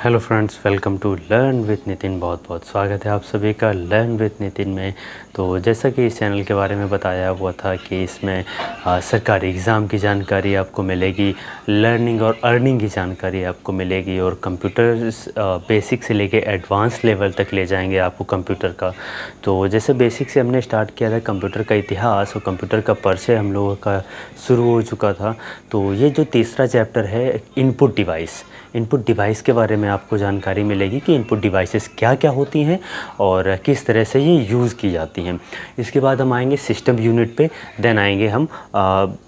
Hello friends, welcome to learn with Nitin. बहुत बहुत स्वागत है आप सभी का लर्न विथ नितिन में। तो जैसा कि इस चैनल के बारे में बताया हुआ था कि इसमें सरकारी एग्ज़ाम की जानकारी आपको मिलेगी, लर्निंग और अर्निंग की जानकारी आपको मिलेगी और कंप्यूटर बेसिक से लेके एडवांस लेवल तक ले जाएंगे आपको कंप्यूटर का। तो जैसे बेसिक से हमने स्टार्ट किया था कंप्यूटर का इतिहास और कंप्यूटर का परिचय हम लोगों का शुरू हो चुका था। तो ये जो तीसरा चैप्टर है इनपुट डिवाइस के बारे में आपको जानकारी मिलेगी कि इनपुट डिवाइसेस क्या क्या होती हैं और किस तरह से ये यूज़ की जाती हैं। इसके बाद हम आएंगे सिस्टम यूनिट पे, देन आएंगे हम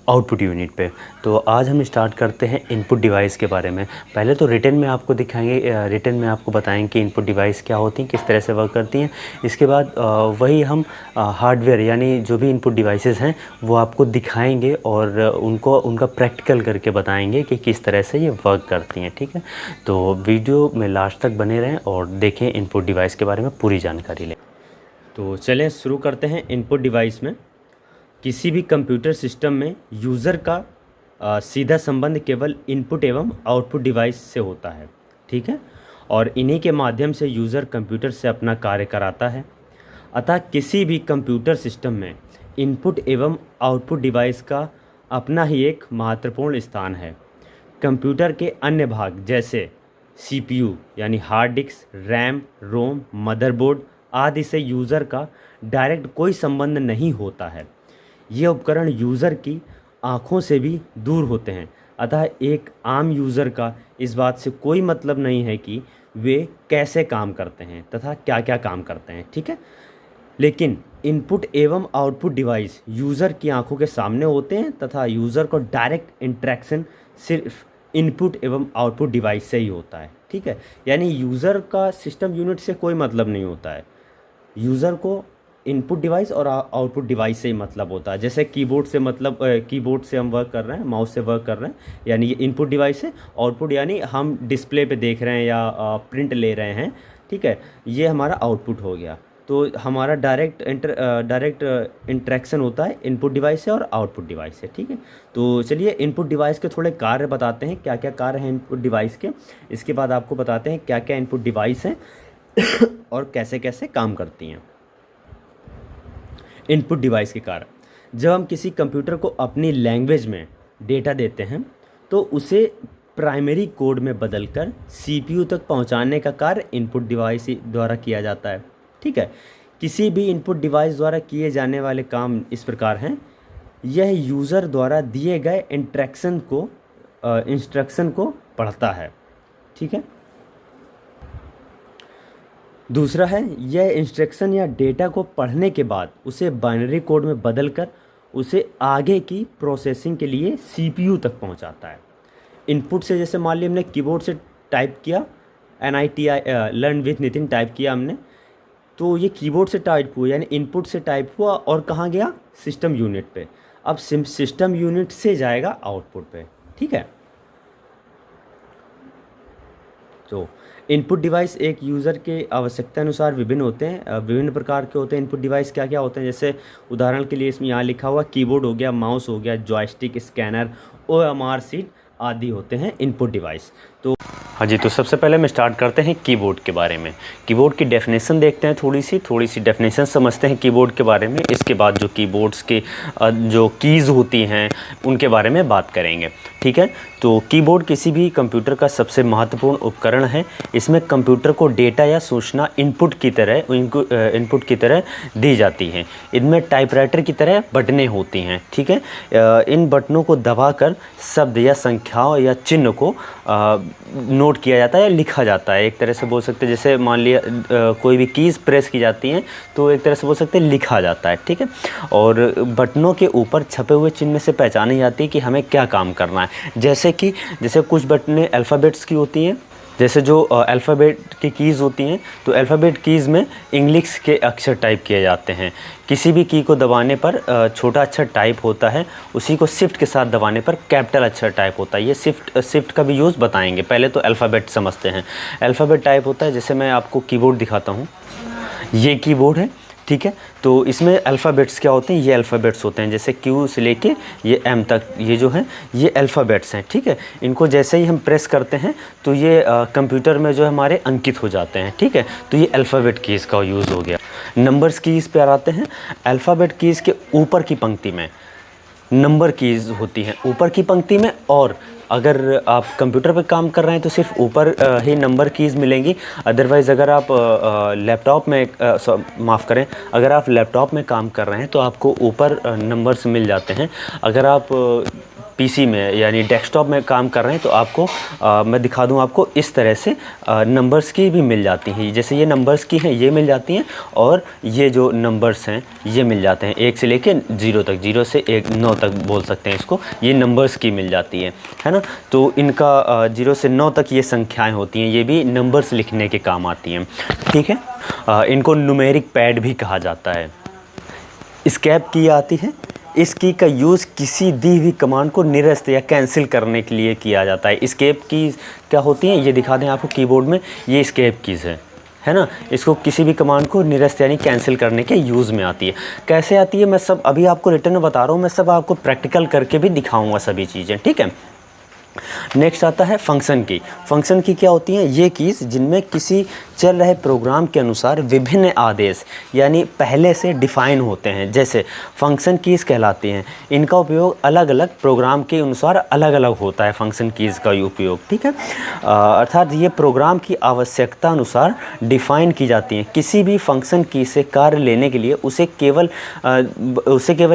आउटपुट यूनिट पे। तो आज हम स्टार्ट करते हैं इनपुट डिवाइस के बारे में। पहले तो रिटन में आपको दिखाएंगे, रिटन में आपको बताएंगे कि इनपुट डिवाइस क्या होती हैं, किस तरह से वर्क करती हैं। इसके बाद वही हम हार्डवेयर यानी जो भी इनपुट डिवाइसेस हैं वो आपको दिखाएंगे और उनका प्रैक्टिकल करके बताएंगे कि किस तरह से ये वर्क करती हैं। ठीक है, तो वीडियो में लास्ट तक बने रहें और देखें इनपुट डिवाइस के बारे में पूरी जानकारी लें। तो चलें शुरू करते हैं। इनपुट डिवाइस में किसी भी कंप्यूटर सिस्टम में यूज़र का सीधा संबंध केवल इनपुट एवं आउटपुट डिवाइस से होता है। ठीक है, और इन्हीं के माध्यम से यूज़र कंप्यूटर से अपना कार्य कराता है। अतः किसी भी कंप्यूटर सिस्टम में इनपुट एवं आउटपुट डिवाइस का अपना ही एक महत्वपूर्ण स्थान है। कंप्यूटर के अन्य भाग जैसे CPU यानी हार्ड डिस्क, रैम, रोम, मदरबोर्ड आदि से यूज़र का डायरेक्ट कोई संबंध नहीं होता है। ये उपकरण यूज़र की आँखों से भी दूर होते हैं। अतः एक आम यूज़र का इस बात से कोई मतलब नहीं है कि वे कैसे काम करते हैं तथा क्या क्या काम करते हैं। ठीक है, लेकिन इनपुट एवं आउटपुट डिवाइस यूज़र की आंखों के सामने होते हैं तथा यूज़र को डायरेक्ट इंटरेक्शन सिर्फ इनपुट एवं आउटपुट डिवाइस से ही होता है। ठीक है, यानी यूज़र का सिस्टम यूनिट से कोई मतलब नहीं होता है, यूज़र को इनपुट डिवाइस और आउटपुट डिवाइस से ही मतलब होता है। जैसे कीबोर्ड से मतलब कीबोर्ड से हम वर्क कर रहे हैं, माउस से वर्क कर रहे हैं, यानी ये इनपुट डिवाइस है। आउटपुट यानी हम डिस्प्ले पे देख रहे हैं या प्रिंट ले रहे हैं। ठीक है, ये हमारा आउटपुट हो गया। तो हमारा डायरेक्ट इंटरेक्शन होता है इनपुट डिवाइस से और आउटपुट डिवाइस से। ठीक है, तो चलिए इनपुट डिवाइस के थोड़े कार्य बताते हैं, क्या क्या कार्य हैं इनपुट डिवाइस के। इसके बाद आपको बताते हैं क्या क्या इनपुट डिवाइस हैं और कैसे कैसे काम करती हैं। इनपुट डिवाइस के कार्य, जब हम किसी कंप्यूटर को अपनी लैंग्वेज में डेटा देते हैं तो उसे प्राइमरी कोड में बदलकर CPU तक पहुंचाने का कार्य इनपुट डिवाइस द्वारा किया जाता है। ठीक है, किसी भी इनपुट डिवाइस द्वारा किए जाने वाले काम इस प्रकार हैं। यह यूज़र द्वारा दिए गए इंस्ट्रक्शन को पढ़ता है। ठीक है, दूसरा है यह इंस्ट्रक्शन या डेटा को पढ़ने के बाद उसे बाइनरी कोड में बदलकर उसे आगे की प्रोसेसिंग के लिए CPU तक पहुंचाता है। इनपुट से जैसे मान लिया हमने कीबोर्ड से टाइप किया, NITI learn with Nitin type किया हमने, तो ये कीबोर्ड से टाइप हुआ यानी इनपुट से टाइप हुआ और कहाँ गया, सिस्टम यूनिट पे। अब सिस्टम यूनिट से जाएगा आउटपुट पे। ठीक है, तो इनपुट डिवाइस एक यूज़र के आवश्यकता अनुसार विभिन्न होते हैं, विभिन्न प्रकार के होते हैं। इनपुट डिवाइस क्या क्या होते हैं, जैसे उदाहरण के लिए इसमें यहाँ लिखा हुआ कीबोर्ड हो गया, माउस हो गया, जॉयस्टिक, स्कैनर, OMR शीट आदि होते हैं इनपुट डिवाइस। तो हाँ जी, तो सबसे पहले हम स्टार्ट करते हैं कीबोर्ड के बारे में। कीबोर्ड की डेफिनेशन देखते हैं, थोड़ी सी डेफिनेशन समझते हैं कीबोर्ड के बारे में। इसके बाद जो कीबोर्ड्स के जो कीज़ होती हैं उनके बारे में बात करेंगे। ठीक है, तो कीबोर्ड किसी भी कंप्यूटर का सबसे महत्वपूर्ण उपकरण है। इसमें कंप्यूटर को डेटा या सूचना इनपुट की तरह दी जाती हैं। इनमें टाइपराइटर की तरह बटनें होती हैं। ठीक है, इन बटनों को दबाकर शब्द या संख्याओं या चिन्ह को नोट किया जाता है या लिखा जाता है। एक तरह से बोल सकते हैं, जैसे मान लिया कोई भी कीज़ प्रेस की जाती हैं तो एक तरह से बोल सकते हैं लिखा जाता है। ठीक है, और बटनों के ऊपर छपे हुए चिन्ह में से पहचानी जाती है कि हमें क्या काम करना है। जैसे कुछ बटनें अल्फ़ाबेट्स की होती हैं, जैसे जो अल्फ़ाबेट की कीज़ होती हैं तो अल्फ़ाबेट कीज़ में इंग्लिश के अक्षर टाइप किए जाते हैं। किसी भी की को दबाने पर छोटा अक्षर टाइप होता है, उसी को शिफ्ट के साथ दबाने पर कैपिटल अक्षर टाइप होता है। ये शिफ्ट का भी यूज़ बताएंगे। पहले तो अल्फ़ाबेट समझते हैं। अल्फ़ाबेट टाइप होता है, जैसे मैं आपको कीबोर्ड दिखाता हूँ, ये कीबोर्ड है। ठीक है, तो इसमें अल्फ़ाबेट्स क्या होते हैं, ये अल्फ़ाबेट्स होते हैं, जैसे Q से लेके ये M तक, ये जो हैं ये अल्फ़ाबेट्स हैं, ठीक है। इनको जैसे ही हम प्रेस करते हैं तो ये कंप्यूटर में जो है हमारे अंकित हो जाते हैं, ठीक है। तो ये अल्फ़ाबेट कीज़ का यूज़ हो गया। नंबर्स कीज़ पे आते हैं। अल्फ़ाबेट कीज़ के ऊपर की पंक्ति में नंबर कीज़ होती हैं, ऊपर की पंक्ति में, और अगर आप कंप्यूटर पे काम कर रहे हैं तो सिर्फ ऊपर ही नंबर कीज़ मिलेंगी। अदरवाइज़ अगर आप लैपटॉप में माफ़ करें, अगर आप लैपटॉप में काम कर रहे हैं तो आपको ऊपर नंबर्स मिल जाते हैं। अगर आप पीसी में यानी डेस्कटॉप में काम कर रहे हैं तो आपको मैं दिखा दूं आपको, इस तरह से नंबर्स की भी मिल जाती हैं। जैसे ये नंबर्स की हैं, ये मिल जाती हैं, और ये जो नंबर्स हैं ये मिल जाते हैं 1 से लेके 0 तक, 0 से 9 तक बोल सकते हैं इसको, ये नंबर्स की मिल जाती है ना। तो इनका 0 से 9 तक ये संख्याएं होती हैं, ये भी नंबर्स लिखने के काम आती हैं, ठीक है। इनको न्यूमेरिक पैड भी कहा जाता है। एस्केप की आती है। इस की का यूज़ किसी दी हुई कमांड को निरस्त या कैंसिल करने के लिए किया जाता है। एस्केप कीज़ क्या होती हैं, ये दिखा दें आपको कीबोर्ड में, ये एस्केप कीज़ है ना। इसको किसी भी कमांड को निरस्त यानी कैंसिल करने के यूज़ में आती है। कैसे आती है मैं सब अभी आपको रिटर्न में बता रहा हूँ, मैं सब आपको प्रैक्टिकल करके भी दिखाऊँगा सभी चीज़ें, ठीक है। नेक्स्ट आता है फंक्शन की। फंक्शन की क्या होती हैं, ये कीज़ जिनमें किसी चल रहे प्रोग्राम के अनुसार विभिन्न आदेश यानी पहले से डिफ़ाइन होते हैं, जैसे फंक्शन कीज़ कहलाती हैं। इनका उपयोग अलग अलग प्रोग्राम के अनुसार अलग अलग होता है, फंक्शन कीज़ का उपयोग, ठीक है। अर्थात ये प्रोग्राम की आवश्यकता अनुसार डिफ़ाइन की जाती हैं। किसी भी फंक्शन की से कार्य लेने के लिए उसे केवल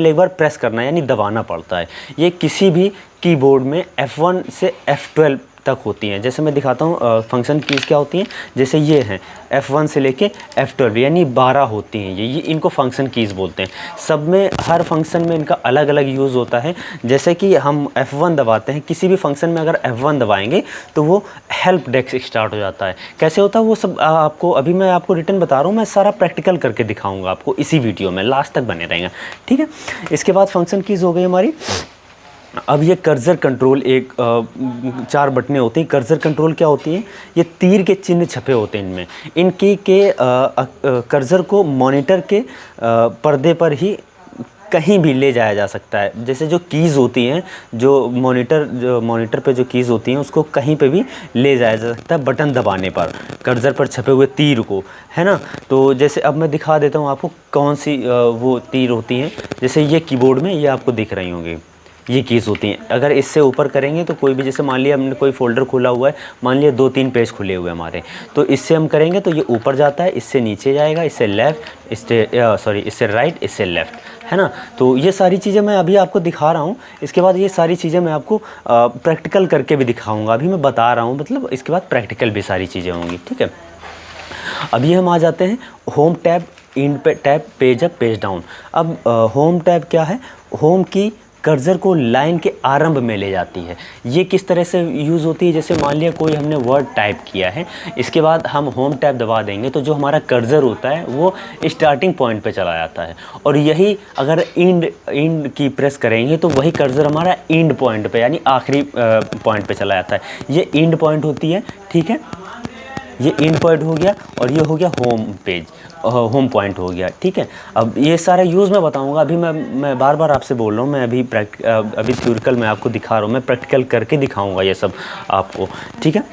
एक बार प्रेस करना यानी दबाना पड़ता है। ये किसी भी कीबोर्ड में F1 से F12 तक होती हैं। जैसे मैं दिखाता हूँ फंक्शन कीज़ क्या होती हैं, जैसे ये हैं F1 से लेके F12 यानी 12 होती हैं ये इनको फंक्शन कीज़ बोलते हैं। सब में हर फंक्शन में इनका अलग अलग यूज़ होता है। जैसे कि हम F1 दबाते हैं, किसी भी फंक्शन में अगर F1 दबाएंगे तो वो हेल्प डेस्क स्टार्ट हो जाता है। कैसे होता है वो सब आपको अभी मैं आपको रिटर्न बता रहा हूँ, मैं सारा प्रैक्टिकल करके दिखाऊँगा आपको इसी वीडियो में, लास्ट तक बने रहेंगे, ठीक है। इसके बाद फंक्शन कीज़ हो गई हमारी। अब ये कर्सर कंट्रोल, एक 4 बटनें होती हैं। कर्सर कंट्रोल क्या होती हैं, ये तीर के चिन्ह छपे होते हैं इनमें। इनकी के कर्सर को मॉनिटर के पर्दे पर ही कहीं भी ले जाया जा सकता है। जैसे जो कीज़ होती हैं, जो मॉनिटर पे जो कीज़ होती हैं उसको कहीं पे भी ले जाया जा सकता है बटन दबाने पर, कर्सर पर छपे हुए तीर को, है ना। तो जैसे अब मैं दिखा देता हूँ आपको कौन सी वो तीर होती हैं। जैसे ये कीबोर्ड में ये आपको दिख रही होंगी, ये कीज़ होती हैं। अगर इससे ऊपर करेंगे तो कोई भी, जैसे मान लिया हमने कोई फ़ोल्डर खोला हुआ है, मान लिया 2-3 पेज खुले हुए हमारे, तो इससे हम करेंगे तो ये ऊपर जाता है, इससे नीचे जाएगा, इससे लेफ़्ट, इससे राइट, इससे लेफ़्ट, है ना। तो ये सारी चीज़ें मैं अभी आपको दिखा रहा हूँ। इसके बाद ये सारी चीज़ें मैं आपको प्रैक्टिकल करके भी दिखाऊँगा। अभी मैं बता रहा हूँ, मतलब इसके बाद प्रैक्टिकल भी सारी चीज़ें होंगी, ठीक है। अभी हम आ जाते हैं home tab, end tab, page up, page down. अब होम टैब क्या है, होम की कर्सर को लाइन के आरंभ में ले जाती है। ये किस तरह से यूज़ होती है, जैसे मान लिया कोई हमने वर्ड टाइप किया है, इसके बाद हम होम टैब दबा देंगे तो जो हमारा कर्सर होता है वो स्टार्टिंग पॉइंट पे चला जाता है, और यही अगर इंड की प्रेस करेंगे तो वही कर्सर हमारा इंड पॉइंट पे यानी आखिरी पॉइंट पे चला जाता है। ये इंड पॉइंट होती है, ठीक है। ये इंड पॉइंट हो गया और ये हो गया होम पेज, होम पॉइंट हो गया, ठीक है। अब ये सारा यूज़ मैं बताऊंगा। अभी मैं बार बार आपसे बोल रहा हूँ, मैं अभी थ्योरिकल मैं आपको दिखा रहा हूँ, मैं प्रैक्टिकल करके दिखाऊंगा ये सब आपको, ठीक है।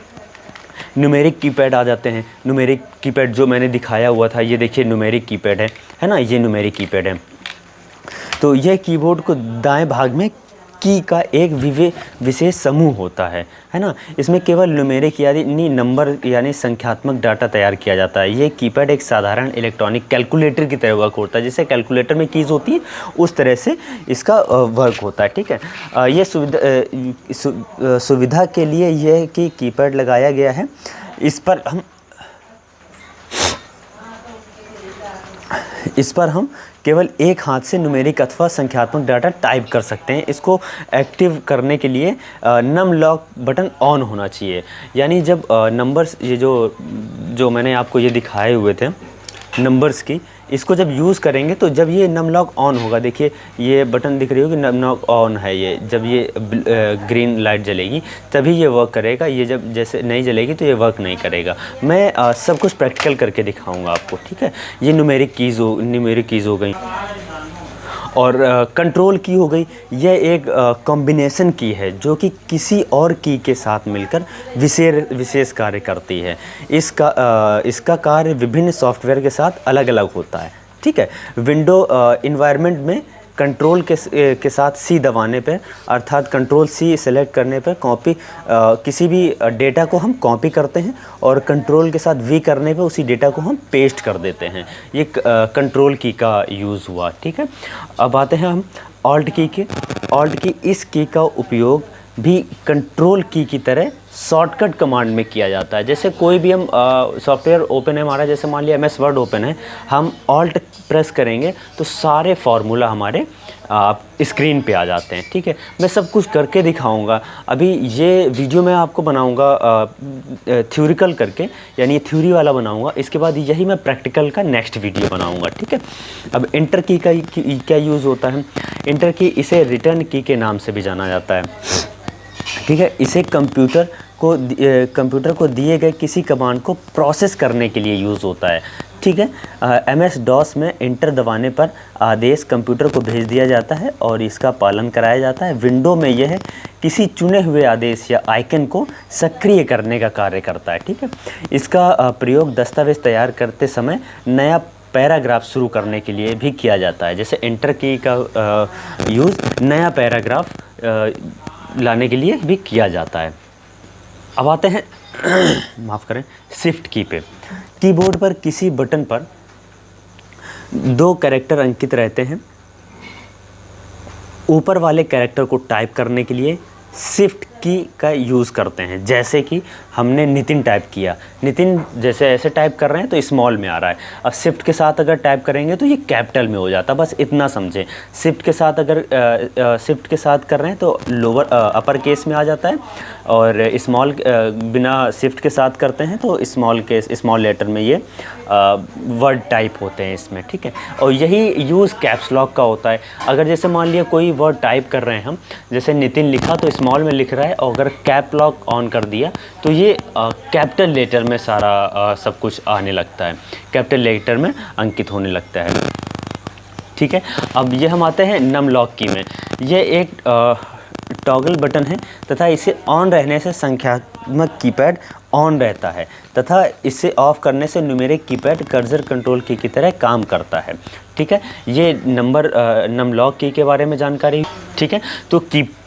न्यूमेरिक कीपैड आ जाते हैं। न्यूमेरिक कीपैड जो मैंने दिखाया हुआ था, ये देखिए न्यूमेरिक कीपैड है ना, ये न्यूमेरिक कीपैड है। तो यह कीबोर्ड को दाएँ भाग में की का एक विशेष समूह होता है ना। इसमें केवल न्यूमेरिक यानी नंबर यानी संख्यात्मक डाटा तैयार किया जाता है। ये कीपैड एक साधारण इलेक्ट्रॉनिक कैलकुलेटर की तरह वर्क होता है, जैसे कैलकुलेटर में कीज़ होती है उस तरह से इसका वर्क होता है, ठीक है। ये सुविधा के लिए यह कि कीपैड लगाया गया है। इस पर हम केवल एक हाथ से न्यूमेरिक अथवा संख्यात्मक डाटा टाइप कर सकते हैं। इसको एक्टिव करने के लिए नम लॉक बटन ऑन होना चाहिए। यानी जब नंबर्स ये जो मैंने आपको ये दिखाए हुए थे, नंबर्स की, इसको जब यूज़ करेंगे तो जब ये नम लॉक ऑन होगा, देखिए ये बटन दिख रही होगी, नम लॉक ऑन है ये, जब ये ग्रीन लाइट जलेगी तभी ये वर्क करेगा, ये जब जैसे नहीं जलेगी तो ये वर्क नहीं करेगा। मैं सब कुछ प्रैक्टिकल करके दिखाऊंगा आपको, ठीक है। ये न्यूमेरिक कीज़ हो गई और कंट्रोल की हो गई। यह एक कॉम्बिनेशन की है जो कि किसी और की के साथ मिलकर विशेष कार्य करती है। इसका कार्य विभिन्न सॉफ्टवेयर के साथ अलग अलग होता है, ठीक है। विंडो इन्वायरमेंट में कंट्रोल के साथ सी दबाने पर, अर्थात कंट्रोल सी सेलेक्ट करने पर कॉपी किसी भी डेटा को हम कॉपी करते हैं और कंट्रोल के साथ वी करने पर उसी डेटा को हम पेस्ट कर देते हैं। ये कंट्रोल की का यूज़ हुआ, ठीक है। अब आते हैं हम ऑल्ट की के। ऑल्ट की, इस की का उपयोग भी कंट्रोल की तरह शॉर्टकट कमांड में किया जाता है। जैसे कोई भी हम सॉफ्टवेयर ओपन है हमारा, जैसे मान लिया MS वर्ड ओपन है, हम ऑल्ट प्रेस करेंगे तो सारे फार्मूला हमारे स्क्रीन पे आ जाते हैं, ठीक है। मैं सब कुछ करके दिखाऊंगा। अभी ये वीडियो मैं आपको बनाऊंगा थ्योरिकल करके, यानी थ्योरी वाला बनाऊंगा। इसके बाद यही मैं प्रैक्टिकल का नेक्स्ट वीडियो बनाऊंगा, ठीक है। अब इंटर की का क्या यूज़ होता है? इंटर की, इसे रिटर्न की के नाम से भी जाना जाता है, ठीक है। इसे कंप्यूटर को दिए गए किसी कमांड को प्रोसेस करने के लिए यूज़ होता है, ठीक है। MS DOS में इंटर दबाने पर आदेश कंप्यूटर को भेज दिया जाता है और इसका पालन कराया जाता है। विंडो में यह किसी चुने हुए आदेश या आइकन को सक्रिय करने का कार्य करता है, ठीक है। इसका प्रयोग दस्तावेज़ तैयार करते समय नया पैराग्राफ शुरू करने के लिए भी किया जाता है। जैसे इंटर की का यूज़ नया पैराग्राफ लाने के लिए भी किया जाता है। अब आते हैं माफ़ करें, शिफ्ट की पे। कीबोर्ड पर किसी बटन पर 2 कैरेक्टर अंकित रहते हैं। ऊपर वाले कैरेक्टर को टाइप करने के लिए शिफ्ट की का यूज़ करते हैं। जैसे कि हमने नितिन टाइप किया, नितिन जैसे ऐसे टाइप कर रहे हैं तो स्मॉल में आ रहा है। अब शिफ्ट के साथ अगर टाइप करेंगे तो ये कैपिटल में हो जाता है, बस इतना समझें। शिफ्ट के साथ अगर शिफ्ट के साथ कर रहे हैं तो लोअर अपर केस में आ जाता है, और स्मॉल बिना शिफ्ट के साथ करते हैं तो स्मॉल लेटर में ये वर्ड टाइप होते हैं इसमें, ठीक है। और यही यूज़ कैप्स लॉक का होता है। अगर जैसे मान लिया कोई वर्ड टाइप कर रहे हैं हम, जैसे नितिन लिखा तो स्मॉल में लिख रहा है, और अगर कैप लॉक ऑन कर दिया तो ये कैपिटल लेटर में सारा सब कुछ आने लगता है, कैपिटल लेटर में अंकित होने लगता है, ठीक है। अब ये हम आते हैं नम लॉक की में। ये एक टॉगल बटन है तथा इसे ऑन रहने से संख्यात्मक कीपैड ऑन रहता है तथा इसे ऑफ करने से न्यूमेरिक कीपैड कर्सर कंट्रोल की तरह काम करता है, ठीक है। ये नम लॉक की के बारे में जानकारी, ठीक है। तो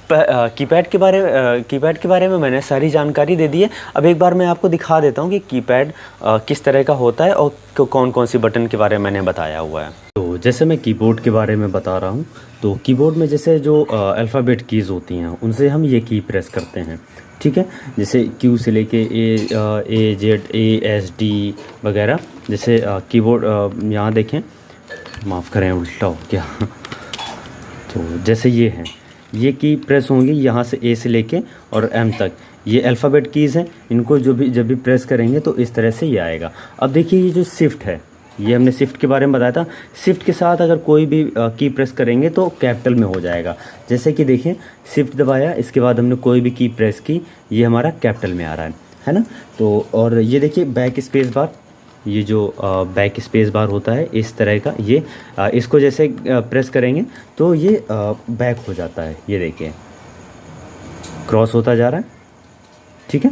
कीपैड के बारे में मैंने सारी जानकारी दे दी है। अब एक बार मैं आपको दिखा देता हूँ कि कीपैड किस तरह का होता है और कौन कौन सी बटन के बारे में मैंने बताया हुआ है। तो जैसे मैं कीबोर्ड के बारे में बता रहा हूँ, तो कीबोर्ड में जैसे जो अल्फ़ाबेट कीज़ होती हैं उनसे हम ये की प्रेस करते हैं, ठीक है। जैसे Q से लेके A Z A S D वगैरह। जैसे कीबोर्ड यहाँ देखें, माफ़ करें उल्टा हो गया तो जैसे ये हैं, ये की प्रेस होंगी यहाँ से A से लेके और M तक, ये अल्फ़ाबेट कीज़ हैं। इनको जब भी प्रेस करेंगे तो इस तरह से ये आएगा। अब देखिए ये जो शिफ्ट है, ये हमने शिफ्ट के बारे में बताया था। शिफ्ट के साथ अगर कोई भी की प्रेस करेंगे तो कैपिटल में हो जाएगा। जैसे कि देखिए शिफ्ट दबाया, इसके बाद हमने कोई भी की प्रेस की, ये हमारा कैपिटल में आ रहा है ना। तो और ये देखिए बैक स्पेस बार, ये जो बैक स्पेस बार होता है इस तरह का, ये इसको जैसे प्रेस करेंगे तो ये बैक हो जाता है। ये देखिए क्रॉस होता जा रहा है, ठीक है।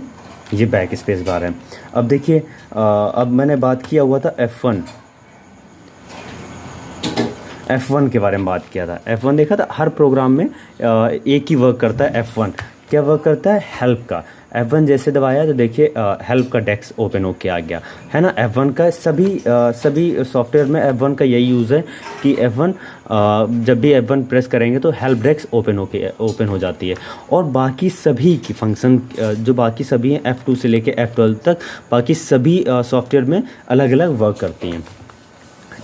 ये बैक स्पेस बार है। अब देखिए अब मैंने बात किया हुआ था F1 के बारे में बात किया था। F1 देखा था, हर प्रोग्राम में एक ही वर्क करता है। F1 क्या वर्क करता है? हेल्प का। F1 जैसे दबाया तो देखिए हेल्प का डेस्क ओपन होके आ गया, है ना। F1 का सभी सॉफ्टवेयर में F1 का यही यूज़ है कि F1 जब भी F1 प्रेस करेंगे तो हेल्प डेस्क ओपन हो जाती है। और बाकी सभी की फंक्शन जो बाकी सभी हैं F2 से लेके F12 तक, बाकी सभी सॉफ्टवेयर में अलग अलग वर्क करती हैं,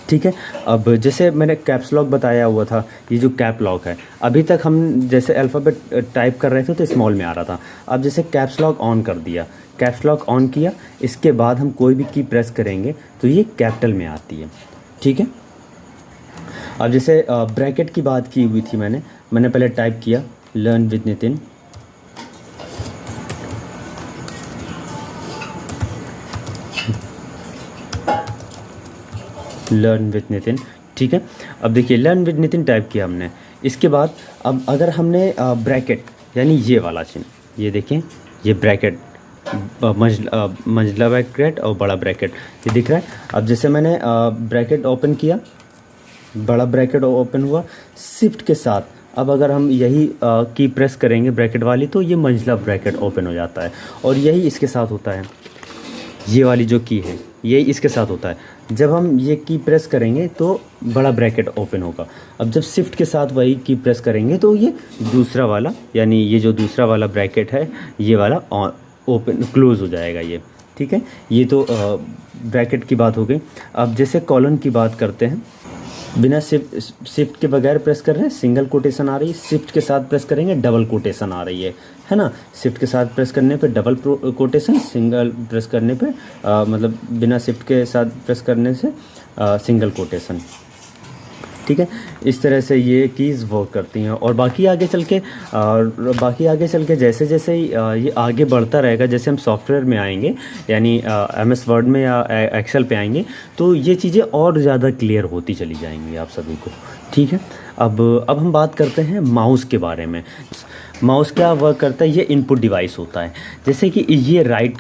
ठीक है। अब जैसे मैंने कैप्स लॉक बताया हुआ था, ये जो कैप लॉक है, अभी तक हम जैसे अल्फ़ाबेट टाइप कर रहे थे तो स्मॉल में आ रहा था। अब जैसे कैप्स लॉक ऑन कर दिया, कैप्स लॉक ऑन किया, इसके बाद हम कोई भी की प्रेस करेंगे तो ये कैपिटल में आती है। ठीक है। अब जैसे ब्रैकेट की बात की हुई थी मैंने पहले टाइप किया learn with Nitin, learn with Nitin. ठीक है। अब देखिए लर्न विद नितिन टाइप किया हमने, इसके बाद अब अगर हमने ब्रैकेट यानी ये वाला चिन्ह, ये देखें, ये ब्रैकेट मंझला ब्रैकेट और बड़ा ब्रैकेट ये दिख रहा है। अब जैसे मैंने ब्रैकेट ओपन किया, बड़ा ब्रैकेट ओपन हुआ, शिफ्ट के साथ अब अगर हम यही की प्रेस करेंगे ब्रैकेट वाली तो ये मंझला ब्रैकेट ओपन हो जाता है। और यही इसके साथ होता है, ये वाली जो की है यही इसके साथ होता है। जब हम ये की प्रेस करेंगे तो बड़ा ब्रैकेट ओपन होगा। अब जब शिफ्ट के साथ वही की प्रेस करेंगे तो ये दूसरा वाला यानी ये जो दूसरा वाला ब्रैकेट है ये वाला ओपन क्लोज़ हो जाएगा ये। ठीक है। ये तो ब्रैकेट की बात हो गई। अब जैसे कॉलन की बात करते हैं, बिना शिफ्ट के बगैर प्रेस कर रहे हैं सिंगल कोटेशन आ रही है, शिफ्ट के साथ प्रेस करेंगे डबल कोटेशन आ रही है ना। शिफ्ट के साथ प्रेस करने पे डबल कोटेशन, सिंगल प्रेस करने पे मतलब बिना शिफ्ट के साथ प्रेस करने से सिंगल कोटेशन। ठीक है। इस तरह से ये कीज़ वर्क करती हैं। और बाकी आगे चल के जैसे जैसे ये आगे बढ़ता रहेगा, जैसे हम सॉफ्टवेयर में आएंगे यानी MS वर्ड में या एक्सेल पे आएंगे तो ये चीज़ें और ज़्यादा क्लियर होती चली जाएंगी आप सभी को। ठीक है। अब हम बात करते हैं माउस के बारे में। माउस क्या वर्क करता है, ये इनपुट डिवाइस होता है। जैसे कि ये राइट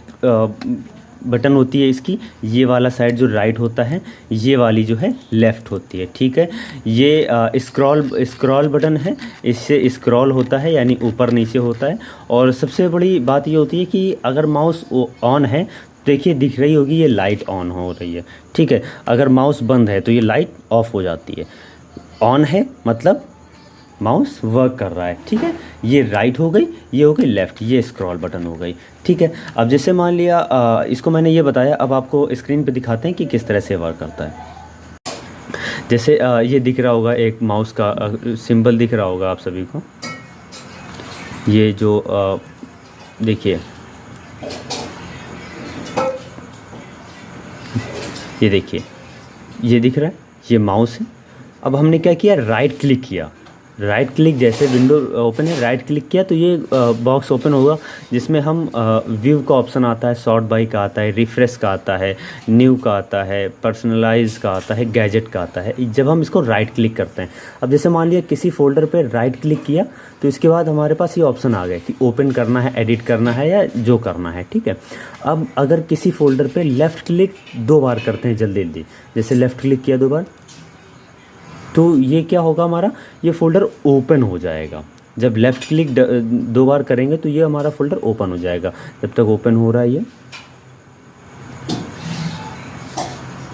बटन होती है इसकी, ये वाला साइड जो राइट होता है, ये वाली जो है लेफ़्ट होती है। ठीक है। ये स्क्रॉल बटन है, इससे स्क्रॉल होता है यानी ऊपर नीचे होता है। और सबसे बड़ी बात ये होती है कि अगर माउस ऑन है, देखिए दिख रही होगी ये लाइट ऑन हो रही है। ठीक है। अगर माउस बंद है तो ये लाइट ऑफ हो जाती है। ऑन है मतलब माउस वर्क कर रहा है। ठीक है। ये राइट हो गई, ये हो गई लेफ़्ट, ये स्क्रॉल बटन हो गई। ठीक है। अब जैसे मान लिया इसको मैंने ये बताया, अब आपको स्क्रीन पे दिखाते हैं कि किस तरह से वर्क करता है। जैसे ये दिख रहा होगा एक माउस का सिंबल दिख रहा होगा आप सभी को, ये जो देखिए, ये देखिए ये दिख रहा है, ये माउस है। अब हमने क्या किया, राइट क्लिक किया, राइट क्लिक जैसे विंडो ओपन है राइट क्लिक किया तो ये बॉक्स ओपन होगा जिसमें हम व्यू का ऑप्शन आता है, सॉर्ट बाय का आता है, रिफ्रेश का आता है, न्यू का आता है, पर्सनलाइज का आता है, गैजेट का आता है। जब हम इसको राइट क्लिक करते हैं, अब जैसे मान लिया किसी फोल्डर पे राइट क्लिक किया तो इसके बाद हमारे पास ये ऑप्शन आ गए कि ओपन करना है, एडिट करना है या जो करना है। ठीक है। अब अगर किसी फोल्डर पर लेफ़्ट क्लिक 2 बार करते हैं जल्दी जल्दी, जैसे लेफ़्ट क्लिक किया 2 बार तो ये क्या होगा, हमारा ये फ़ोल्डर ओपन हो जाएगा। जब लेफ़्ट क्लिक 2 बार करेंगे तो ये हमारा फ़ोल्डर ओपन हो जाएगा। जब तक ओपन हो रहा है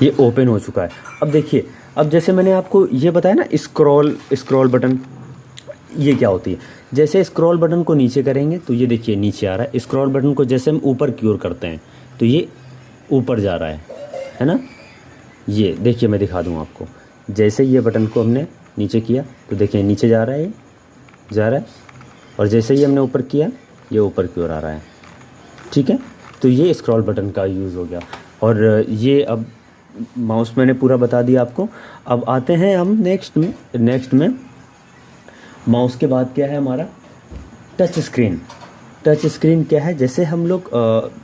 ये ओपन हो चुका है। अब देखिए, अब जैसे मैंने आपको ये बताया ना स्क्रॉल बटन, ये क्या होती है, जैसे स्क्रॉल बटन को नीचे करेंगे तो ये देखिए नीचे आ रहा है। स्क्रॉल बटन को जैसे हम ऊपर की ओर करते हैं तो ये ऊपर जा रहा है ना। ये देखिए मैं दिखा दूँ आपको, जैसे ये बटन को हमने नीचे किया तो देखिए नीचे जा रहा है, ये जा रहा है, और जैसे ही हमने ऊपर किया ये ऊपर की ओर आ रहा है। ठीक है। तो ये स्क्रॉल बटन का यूज़ हो गया। और ये अब माउस मैंने पूरा बता दिया आपको। अब आते हैं हम नेक्स्ट में माउस के बाद क्या है हमारा, टच स्क्रीन। टच स्क्रीन क्या है, जैसे हम लोग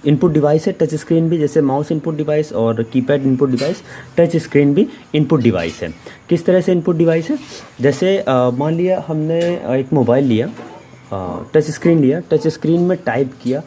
इनपुट डिवाइस है टच स्क्रीन भी, जैसे माउस इनपुट डिवाइस और keypad input device, touch screen भी इनपुट डिवाइस है। किस तरह से इनपुट डिवाइस है, जैसे मान लिया हमने एक मोबाइल लिया, टच स्क्रीन लिया, टच स्क्रीन में टाइप किया,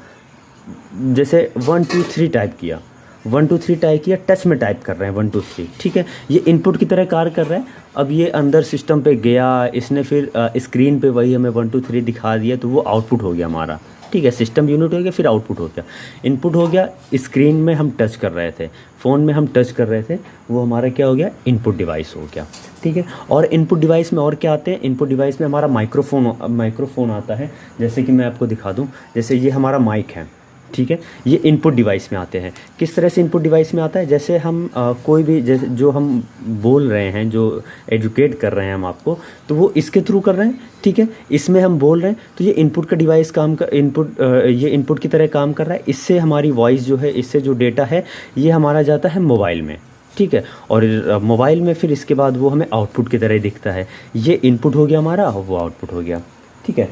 जैसे 1 2 3 टाइप किया, 1 2 3 टाइप किया, टच में टाइप कर रहे हैं 1 2 3। ठीक है। ये इनपुट की तरह कार्य कर रहा है। अब ये अंदर सिस्टम पे गया, इसने फिर स्क्रीन पे वही हमें 1 2 3 दिखा दिया तो वो आउटपुट हो गया हमारा। ठीक है। सिस्टम यूनिट हो गया, फिर आउटपुट हो गया। इनपुट हो गया, स्क्रीन में हम टच कर रहे थे, फ़ोन में हम टच कर रहे थे, वो हमारा क्या हो गया, इनपुट डिवाइस हो गया। ठीक है। और इनपुट डिवाइस में और क्या आते हैं, इनपुट डिवाइस में हमारा माइक्रोफोन आता है। जैसे कि मैं आपको दिखा दूं, जैसे ये हमारा माइक है, ठीक है। ये इनपुट डिवाइस में आते हैं। किस तरह से इनपुट डिवाइस में आता है, जैसे हम कोई भी जैसे जो हम बोल रहे हैं, जो एजुकेट कर रहे हैं हम आपको, तो वो इसके थ्रू कर रहे हैं, ठीक है। इसमें हम बोल रहे हैं तो ये इनपुट का डिवाइस काम का ये इनपुट की तरह काम कर रहा है। इससे हमारी वॉइस जो है, इससे जो डेटा है ये हमारा जाता है मोबाइल में, ठीक है। और मोबाइल में फिर इसके बाद वो हमें आउटपुट की तरह दिखता है। ये इनपुट हो गया हमारा, वो आउटपुट हो गया, ठीक है।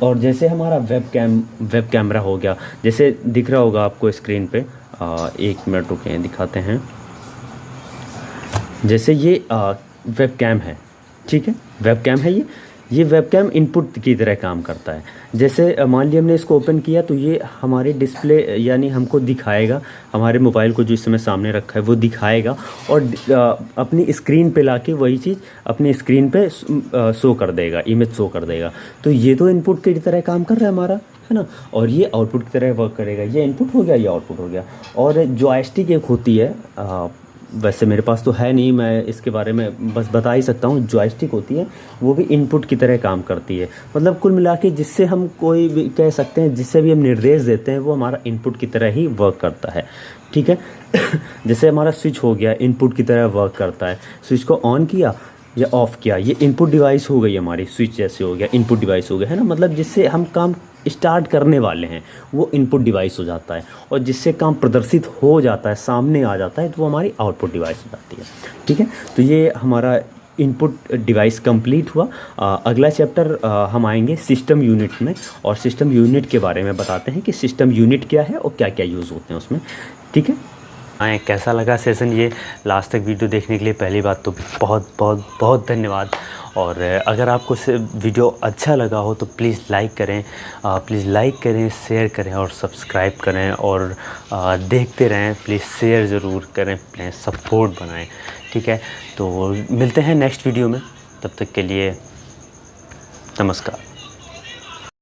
और जैसे हमारा वेब कैमरा हो गया, जैसे दिख रहा होगा आपको स्क्रीन पे, 1 मिनट रुके दिखाते हैं। जैसे ये वेब कैम है, ठीक है, वेब कैम है ये वेब कैम इनपुट की तरह काम करता है। जैसे मान लिया हमने इसको ओपन किया तो ये हमारे डिस्प्ले यानी हमको दिखाएगा, हमारे मोबाइल को जो इस समय सामने रखा है वो दिखाएगा, और अपनी स्क्रीन पे लाके वही चीज़ अपनी स्क्रीन पे शो कर देगा, इमेज शो कर देगा। तो ये तो इनपुट की तरह काम कर रहा है हमारा, है ना। और ये आउटपुट की तरह वर्क करेगा। ये इनपुट हो गया, ये आउटपुट हो गया। और जॉयस्टिक एक होती है, वैसे मेरे पास तो है नहीं, मैं इसके बारे में बस बता ही सकता हूँ। जॉयस्टिक होती है, वो भी इनपुट की तरह काम करती है। मतलब कुल मिला के जिससे हम कोई भी कह सकते हैं, जिससे भी हम निर्देश देते हैं वो हमारा इनपुट की तरह ही वर्क करता है, ठीक है। जैसे हमारा स्विच हो गया, इनपुट की तरह वर्क करता है। स्विच को ऑन किया या ऑफ़ किया, ये इनपुट डिवाइस हो गई हमारी, स्विच जैसे हो गया इनपुट डिवाइस हो गया, है ना। मतलब जिससे हम काम स्टार्ट करने वाले हैं वो इनपुट डिवाइस हो जाता है, और जिससे काम प्रदर्शित हो जाता है, सामने आ जाता है, तो वो हमारी आउटपुट डिवाइस हो जाती है, ठीक है। तो ये हमारा इनपुट डिवाइस कंप्लीट हुआ। अगला चैप्टर हम आएंगे सिस्टम यूनिट में, और सिस्टम यूनिट के बारे में बताते हैं कि सिस्टम यूनिट क्या है और क्या क्या यूज़ होते हैं उसमें, ठीक है। हाँ, कैसा लगा सेशन ये लास्ट तक वीडियो देखने के लिए पहली बात तो बहुत बहुत बहुत धन्यवाद। और अगर आपको वीडियो अच्छा लगा हो तो प्लीज़ लाइक करें, शेयर करें और सब्सक्राइब करें, और देखते रहें। प्लीज़ शेयर ज़रूर करें, प्लीज़ सपोर्ट बनाएं, ठीक है। तो मिलते हैं नेक्स्ट वीडियो में, तब तक के लिए नमस्कार।